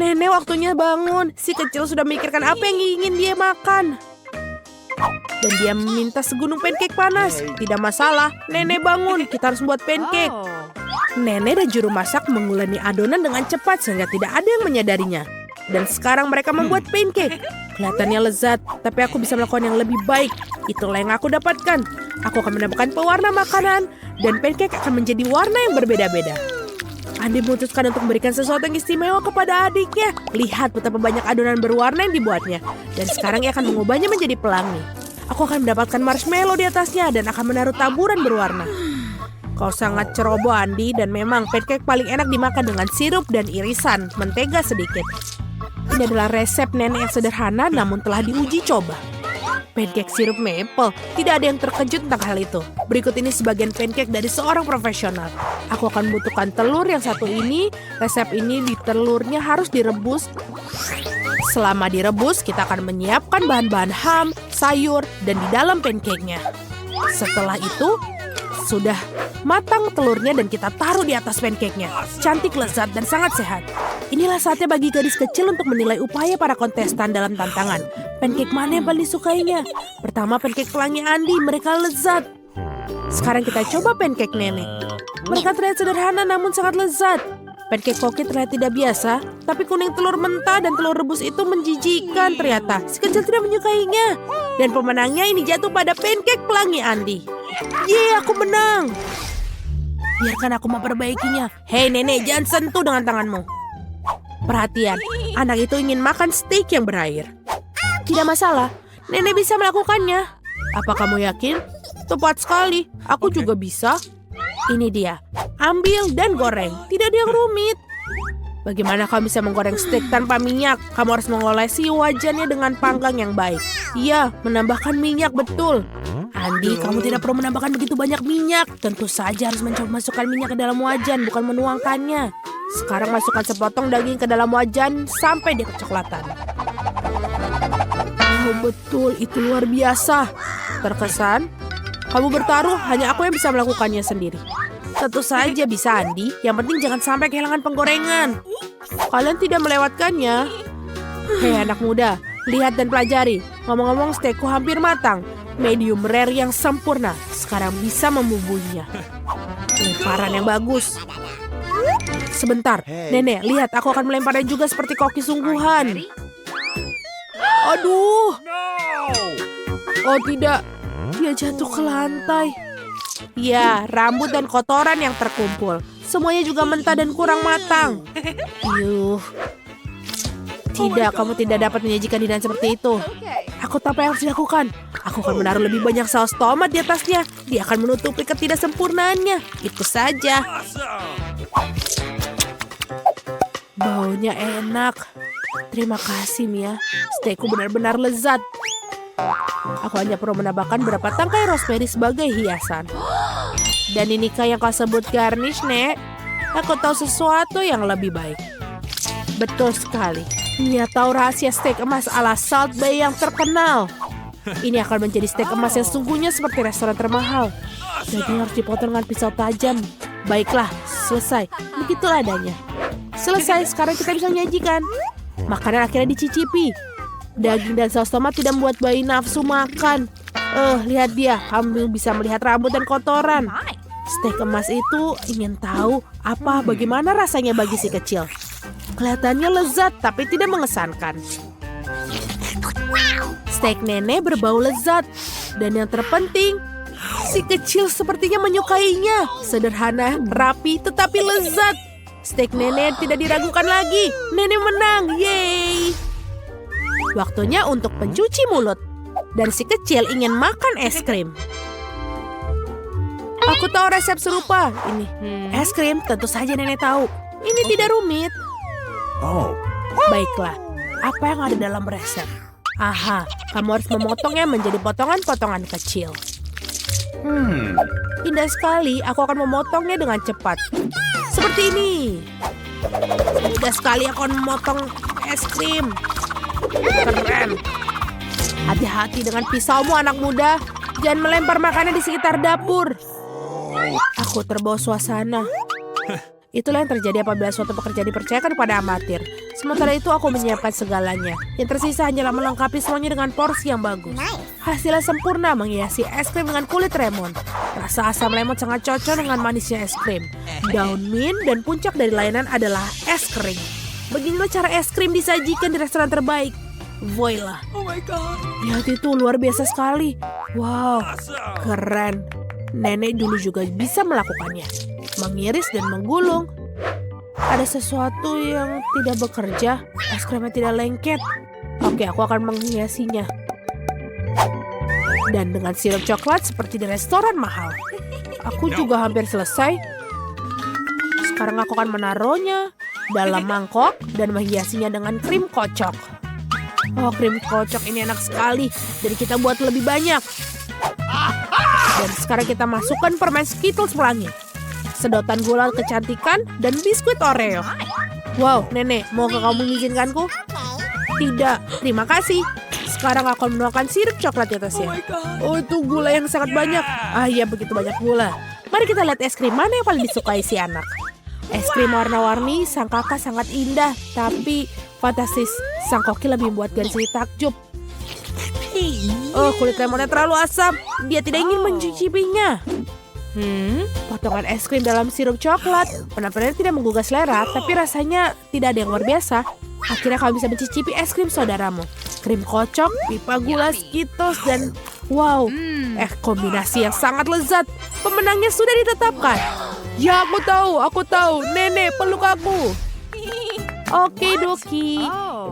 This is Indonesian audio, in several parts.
Nenek waktunya bangun. Si kecil sudah memikirkan apa yang ingin dia makan. Dan dia meminta segunung pancake panas. Tidak masalah, nenek bangun. Kita harus buat pancake. Nenek dan juru masak menguleni adonan dengan cepat sehingga tidak ada yang menyadarinya. Dan sekarang mereka membuat pancake. Kelihatannya lezat, tapi aku bisa melakukan yang lebih baik. Itulah yang aku dapatkan. Aku akan menambahkan pewarna makanan, dan pancake akan menjadi warna yang berbeda-beda. Andi memutuskan untuk memberikan sesuatu yang istimewa kepada adiknya. Lihat betapa banyak adonan berwarna yang dibuatnya. Dan sekarang ia akan mengubahnya menjadi pelangi. Aku akan mendapatkan marshmallow di atasnya dan akan menaruh taburan berwarna. Kau sangat ceroboh, Andi, dan memang pancake paling enak dimakan dengan sirup dan irisan mentega sedikit. Ini adalah resep nenek yang sederhana namun telah diuji coba. Pancake sirup maple, tidak ada yang terkejut tentang hal itu. Berikut ini sebagian pancake dari seorang profesional. Aku akan membutuhkan telur yang satu ini. Resep ini di telurnya harus direbus. Selama direbus, kita akan menyiapkan bahan-bahan ham, sayur, dan di dalam pancake-nya. Setelah itu, sudah matang telurnya dan kita taruh di atas pancake-nya. Cantik, lezat, dan sangat sehat. Inilah saatnya bagi gadis kecil untuk menilai upaya para kontestan dalam tantangan. Pancake mana yang paling disukainya? Pertama, pancake pelangi Andi, mereka lezat. Sekarang kita coba pancake nenek. Mereka terlihat sederhana namun sangat lezat. Pancake koki terlihat tidak biasa, tapi kuning telur mentah dan telur rebus itu menjijikan ternyata. Si kecil tidak menyukainya. Dan pemenangnya ini jatuh pada pancake pelangi Andi. Yeay, aku menang. Biarkan aku memperbaikinya. Hei nenek, jangan sentuh dengan tanganmu. Perhatian, anak itu ingin makan steak yang berair. Tidak masalah, nenek bisa melakukannya. Apa kamu yakin? Tepat sekali, aku juga bisa. Ini dia, ambil dan goreng. Tidak ada yang rumit. Bagaimana kamu bisa menggoreng steak tanpa minyak? Kamu harus mengolesi wajannya dengan panggang yang baik. Iya, menambahkan minyak betul. Andi, kamu tidak perlu menambahkan begitu banyak minyak. Tentu saja harus mencoba masukkan minyak ke dalam wajan, bukan menuangkannya. Sekarang masukkan sepotong daging ke dalam wajan sampai dia kecoklatan. Oh betul, itu luar biasa. Terkesan, kamu bertaruh, hanya aku yang bisa melakukannya sendiri. Tentu saja bisa, Andi. Yang penting jangan sampai kehilangan penggorengan. Kalian tidak melewatkannya. Hei anak muda, lihat dan pelajari. Ngomong-ngomong, steakku hampir matang. Medium rare yang sempurna. Sekarang bisa membubuhinya. Lemparan yang bagus. Sebentar, nenek, lihat aku akan melemparnya juga seperti koki sungguhan. Aduh. Oh tidak, dia jatuh ke lantai. Ya, rambut dan kotoran yang terkumpul. Semuanya juga mentah dan kurang matang. Yuh. Tidak, kamu tidak dapat menyajikan hidangan seperti itu. Aku tahu apa yang harus dilakukan. Aku akan menaruh lebih banyak saus tomat di atasnya. Dia akan menutupi ketidaksempurnaannya. Itu saja. Baunya enak. Terima kasih, Mia. Steakku benar-benar lezat. Aku hanya perlu menambahkan beberapa tangkai rosemary sebagai hiasan. Dan inikah yang kau sebut garnish, Nek? Aku tahu sesuatu yang lebih baik. Betul sekali. Mia tahu rahasia steak emas ala Salt Bay yang terkenal. Ini akan menjadi steak emas yang sungguhnya seperti restoran termahal. Daging harus dipotong dengan pisau tajam. Baiklah, selesai. Begitulah adanya. Selesai, sekarang kita bisa menyajikan. Makanan akhirnya dicicipi. Daging dan saus tomat tidak membuat bayi nafsu makan. Lihat dia, kamu bisa melihat rambut dan kotoran. Steak emas itu ingin tahu bagaimana rasanya bagi si kecil. Kelihatannya lezat tapi tidak mengesankan. Steak nenek berbau lezat. Dan yang terpenting, si kecil sepertinya menyukainya. Sederhana, rapi, tetapi lezat. Steak nenek tidak diragukan lagi. Nenek menang, yeay. Waktunya untuk pencuci mulut. Dan si kecil ingin makan es krim. Aku tahu resep serupa. Ini es krim, tentu saja nenek tahu. Ini tidak rumit. Baiklah, apa yang ada dalam resep? Aha, kamu harus memotongnya menjadi potongan-potongan kecil. Indah sekali, aku akan memotongnya dengan cepat. Seperti ini. Mudah sekali aku akan memotong es krim. Keren. Hati-hati dengan pisaumu anak muda. Jangan melempar makanan di sekitar dapur. Aku terbawa suasana. Itulah yang terjadi apabila suatu pekerjaan dipercayakan kepada amatir. Sementara itu aku menyiapkan segalanya. Yang tersisa hanyalah melengkapi semuanya dengan porsi yang bagus. Hasilnya sempurna menghiasi es krim dengan kulit lemon. Rasa asam lemon sangat cocok dengan manisnya es krim. Daun mint dan puncak dari layanan adalah es krim. Beginilah cara es krim disajikan di restoran terbaik. Voila. Oh my god. Lihat itu, luar biasa sekali. Wow, keren. Nenek dulu juga bisa melakukannya. Mengiris dan menggulung. Ada sesuatu yang tidak bekerja. Es krimnya tidak lengket. Oke, aku akan menghiasinya. Dan dengan sirup coklat seperti di restoran mahal. Aku juga hampir selesai. Sekarang aku akan menaruhnya dalam mangkok dan menghiasinya dengan krim kocok. Oh, krim kocok ini enak sekali. Jadi kita buat lebih banyak. Dan sekarang kita masukkan permen Skittles pelangi, sedotan gula kecantikan, dan biskuit Oreo. Wow, Nenek, maukah kamu mengizinkanku? Tidak, terima kasih. Sekarang aku akan menuangkan sirup coklat di atasnya. Oh, itu gula yang sangat banyak. Ah iya, begitu banyak gula. Mari kita lihat es krim mana yang paling disukai si anak. Es krim warna-warni, sang kakak sangat indah, tapi fantastis. Sang koki lebih membuat garis ini takjub. Oh, kulit lemonnya terlalu asam. Dia tidak ingin mencicipinya. Potongan es krim dalam sirup coklat. Penampilannya tidak menggugah selera, tapi rasanya tidak ada yang luar biasa. Akhirnya kamu bisa mencicipi es krim saudaramu. Krim kocok, pipa gula, Skittles, dan wow, kombinasi yang sangat lezat. Pemenangnya sudah ditetapkan. Ya, aku tahu. Nenek, peluk aku. Oke, Doki.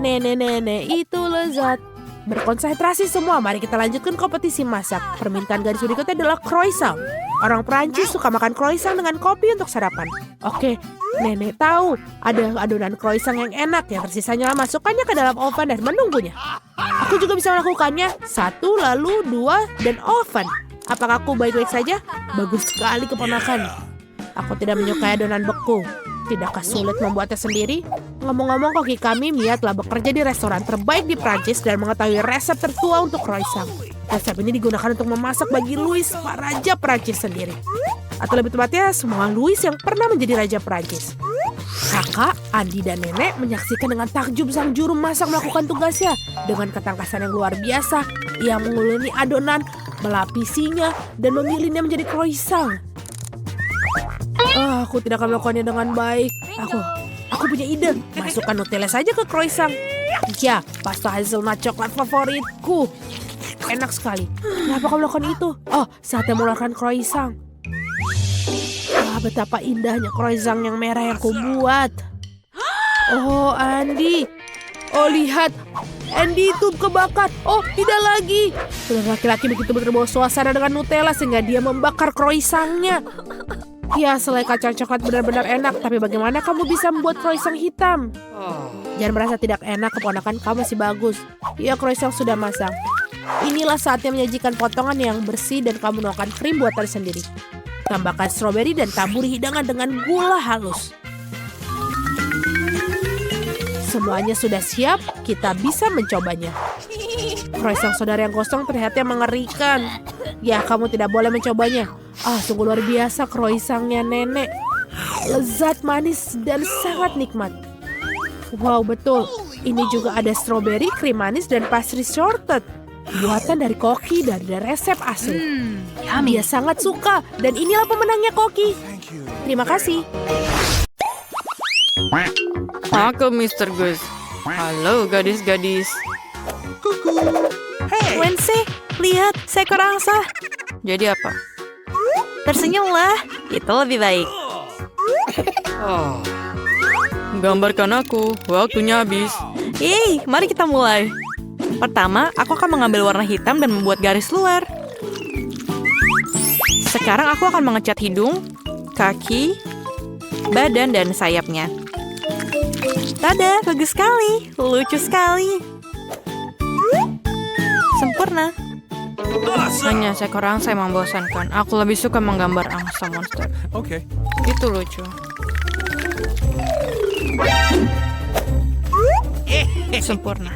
Nenek, itu lezat. Berkonsentrasi semua, mari kita lanjutkan kompetisi masak. Permintaan garis berikutnya adalah croissant. Orang Prancis suka makan croissant dengan kopi untuk sarapan. Oke, Nenek tahu ada adonan croissant yang enak. Yang tersisanya masukkannya ke dalam oven dan menunggunya. Aku juga bisa melakukannya. 1, lalu 2, dan oven. Apakah aku baik-baik saja? Bagus sekali keponakan. Aku tidak menyukai adonan beku. Tidakkah sulit membuatnya sendiri? Ngomong-ngomong, koki kami Mia telah bekerja di restoran terbaik di Prancis dan mengetahui resep tertua untuk croissant. Resep ini digunakan untuk memasak bagi Louis, Pak Raja Prancis sendiri. Atau lebih tepatnya, semua Louis yang pernah menjadi Raja Prancis. Kakak, Andi, dan Nenek menyaksikan dengan takjub sang juru masak melakukan tugasnya. Dengan ketangkasan yang luar biasa, ia menguleni adonan, melapisinya, dan memilihnya menjadi croissant. Aku tidak akan melakukannya dengan baik. Aku punya ide. Masukkan Nutella saja ke croissant. Ya, pasta hazelnut coklat favoritku. Enak sekali. Kenapa kamu melakukan itu? Oh, saatnya mengeluarkan croissant. Wah, betapa indahnya croissant yang merah yang kubuat. Oh, Andi. Oh, lihat. Andy itu kebakar. Oh, tidak lagi. Laki-laki begitu terbawa suasana dengan Nutella sehingga dia membakar croissantnya. Ya, selai kacang coklat benar-benar enak. Tapi bagaimana kamu bisa membuat croissant hitam? Jangan merasa tidak enak, keponakan kamu masih bagus. Ya, croissant sudah masak. Inilah saatnya menyajikan potongan yang bersih dan kamu menuangkan krim buatan sendiri. Tambahkan stroberi dan taburi hidangan dengan gula halus. Semuanya sudah siap, kita bisa mencobanya. Croissant saudara yang gosong terlihatnya mengerikan. Ya, kamu tidak boleh mencobanya. Sungguh luar biasa croissantnya Nenek. Lezat, manis, dan sangat nikmat. Wow, betul. Ini juga ada stroberi, krim manis, dan pastry shortbread. Buatan dari Koki dari resep asli. Dia sangat suka. Dan inilah pemenangnya Koki. Terima kasih. Aku Mr. Gus. Halo gadis-gadis. Hey, Wednesday, lihat seekor angsa. Jadi apa? Tersenyumlah, itu lebih baik. Gambarkan aku, waktunya habis. Yeay, mari kita mulai. Pertama, aku akan mengambil warna hitam dan membuat garis luar. Sekarang aku akan mengecat hidung, kaki, badan, dan sayapnya. Tada, bagus sekali, lucu sekali. Sempurna. Hanya seekor angsa yang membosankan. Aku lebih suka menggambar angsa monster. Okay. Itu lucu. Sempurna.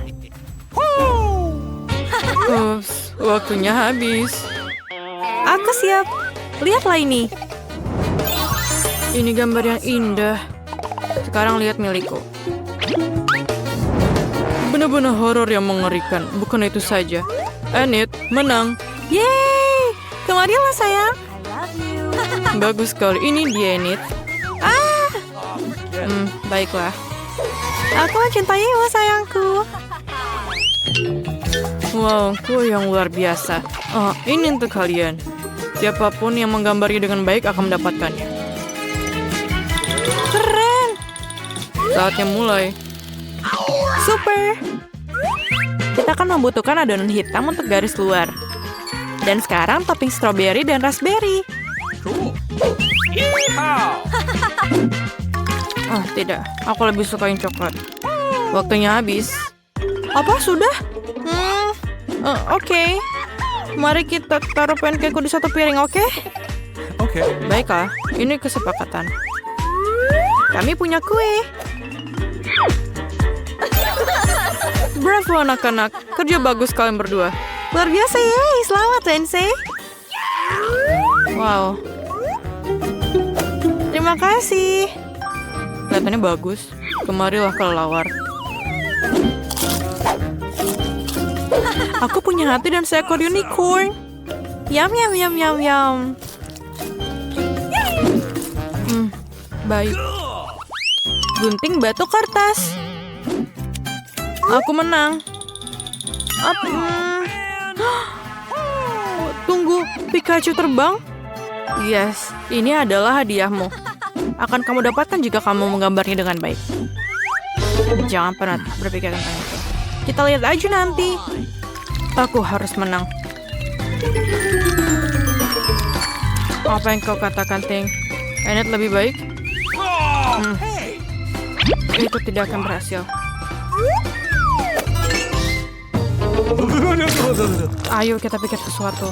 Ups, waktunya habis. Aku siap. Lihatlah ini. Ini gambar yang indah. Sekarang lihat milikku. Benar-benar horor yang mengerikan. Bukan itu saja. Enid menang. Yeay! Kemarilah sayang. Bagus sekali. Ini dia Enid. Baiklah. Aku mencintaimu sayangku. Wow, kue yang luar biasa. Oh, ini untuk kalian. Siapapun yang menggambarnya dengan baik akan mendapatkannya. Keren. Saatnya mulai. Super. Kita akan membutuhkan adonan hitam untuk garis luar. Dan sekarang topping strawberry dan raspberry. Oh, tidak. Aku lebih suka yang coklat. Waktunya habis. Apa sudah? Oke. Mari kita taruh pancake di satu piring, oke? Okay. Baiklah, ini kesepakatan. Kami punya kue. Bravo anak-anak, kerja bagus kalian berdua. Luar biasa ya. Selamat Wednesday. Wow, Terima kasih. kelihatannya bagus. Kemarilah kelelawar. Aku punya hati dan seekor unicorn. Yum yum yum yum yum. Baik. Gunting batu kertas. Aku menang. Tunggu, Pikachu terbang? Yes, ini adalah hadiahmu. Akan kamu dapatkan jika kamu menggambarnya dengan baik. Jangan pernah berpikir tentang itu. Kita lihat aja nanti. Aku harus menang. Apa yang kau katakan, Ting? Enid lebih baik? Itu tidak akan berhasil. Ayo kita pikir sesuatu.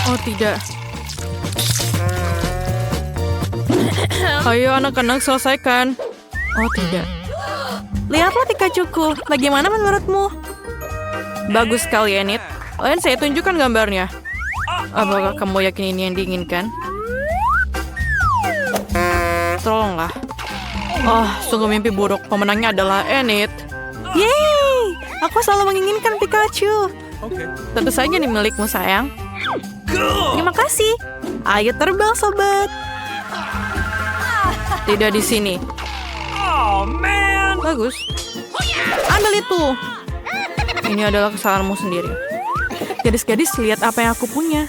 Oh tidak. Ayo anak-anak selesaikan. Oh tidak. Lihatlah Pikachuku. Bagaimana menurutmu? Bagus sekali Enid. Lain saya tunjukkan gambarnya. Apakah kamu yakin ini yang diinginkan? Tolonglah. Oh, sungguh mimpi buruk. Pemenangnya adalah Enid. Yeay! Aku selalu menginginkan Pikachu. Okay. Tentu saja ini milikmu sayang. Terima kasih. Ayo terbang sobat. Tidak di sini. Oh man. Bagus. Ambil itu. Ini adalah kesalahanmu sendiri. Gadis-gadis, lihat apa yang aku punya.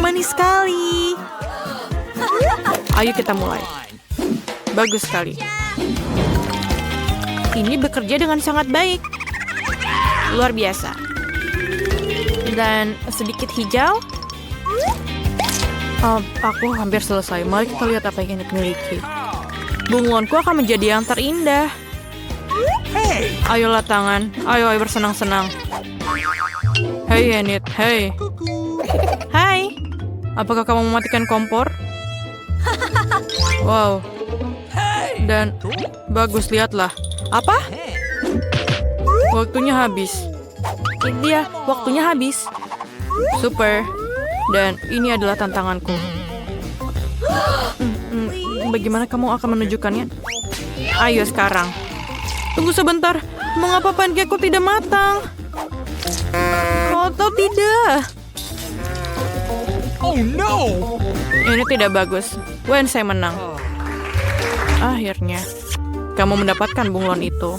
Manis sekali. Ayo kita mulai. Bagus sekali. Ini bekerja dengan sangat baik. Luar biasa. Dan sedikit hijau. Aku hampir selesai. Mari kita lihat apa yang Enid miliki. Bunglonku akan menjadi yang terindah. Ayolah tangan. Ayo bersenang-senang. Hei Enid, hei. Hai. Apakah kamu mematikan kompor? Wow. Dan bagus, lihatlah. Apa? Waktunya habis. Ini dia, waktunya habis. Super. Dan ini adalah tantanganku. Bagaimana kamu akan menunjukkannya? Ayo sekarang. Tunggu sebentar. Mengapa pancakeku tidak matang? Oh, atau tidak? Oh no. Ini tidak bagus. Wednesday menang. Akhirnya, kamu mendapatkan bunglon itu.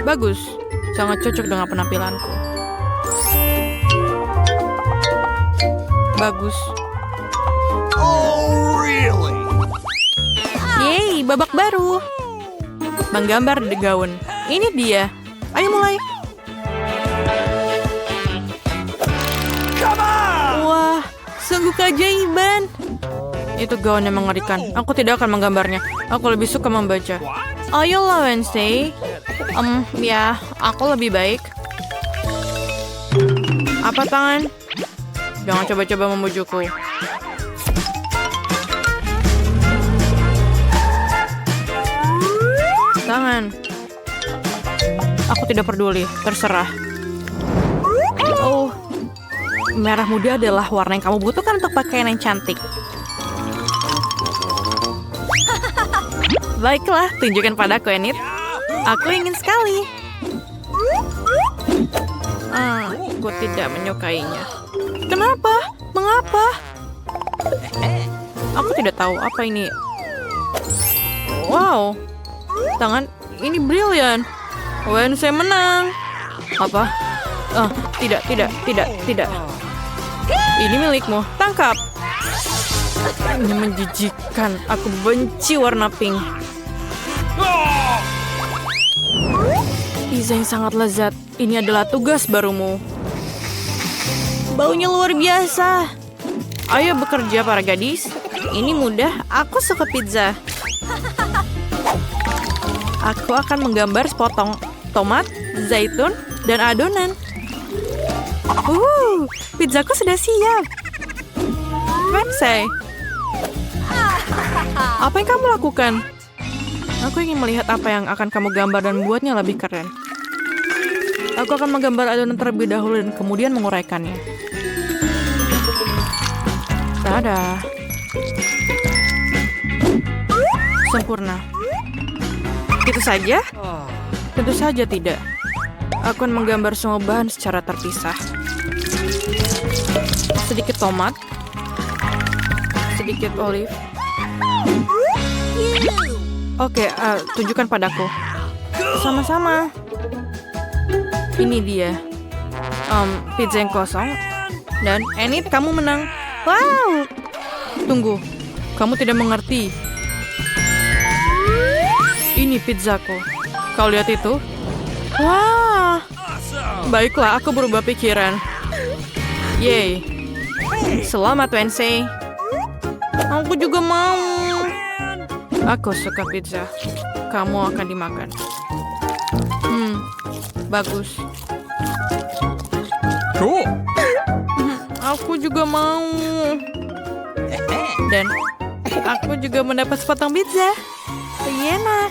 Bagus. Sangat cocok dengan penampilanku. Bagus. Oh really? Yeay, babak baru. Menggambar di gaun. Ini dia. Ayo mulai. Come on. Wah, sungguh keajaiban. Itu gaun yang mengerikan. Aku tidak akan menggambarnya. Aku lebih suka membaca. Ayolah Wednesday. Ya, aku lebih baik. Apa tangan? Jangan coba-coba membujukku. Tangan. Aku tidak peduli, terserah. Oh, merah muda adalah warna yang kamu butuhkan untuk pakaian yang cantik. Baiklah, tunjukkan padaku, Enid. Aku ingin sekali. Aku tidak menyukainya. Kenapa? Mengapa? Aku tidak tahu apa ini. Wow, tangan ini brilian. Wednesday menang. Apa? Tidak. Ini milikmu. Tangkap. Ini menjijikan. Aku benci warna pink. Pizza yang sangat lezat. Ini adalah tugas barumu. Baunya luar biasa. Ayo bekerja para gadis. Ini mudah. Aku suka pizza. Aku akan menggambar sepotong tomat, zaitun, dan adonan. Pizzaku sudah siap. Wednesday, apa yang kamu lakukan? Aku ingin melihat apa yang akan kamu gambar dan membuatnya lebih keren. Aku akan menggambar adonan terlebih dahulu dan kemudian menguraikannya. Tada. Sempurna. Itu saja? Tentu saja tidak. Aku akan menggambar semua bahan secara terpisah. Sedikit tomat. Sedikit olive. Oke, tunjukkan padaku. Sama-sama. Ini dia. Pizza yang kosong. Dan Enid, kamu menang. Wow. Tunggu. Kamu tidak mengerti. Ini pizzaku. Kau lihat itu? Wah. Baiklah, aku berubah pikiran. Yeay. Selamat, Wednesday. Aku juga mau. Aku suka pizza. Kamu akan dimakan. Bagus. Cool. Aku juga mau. Dan aku juga mendapat sepotong pizza. Enak.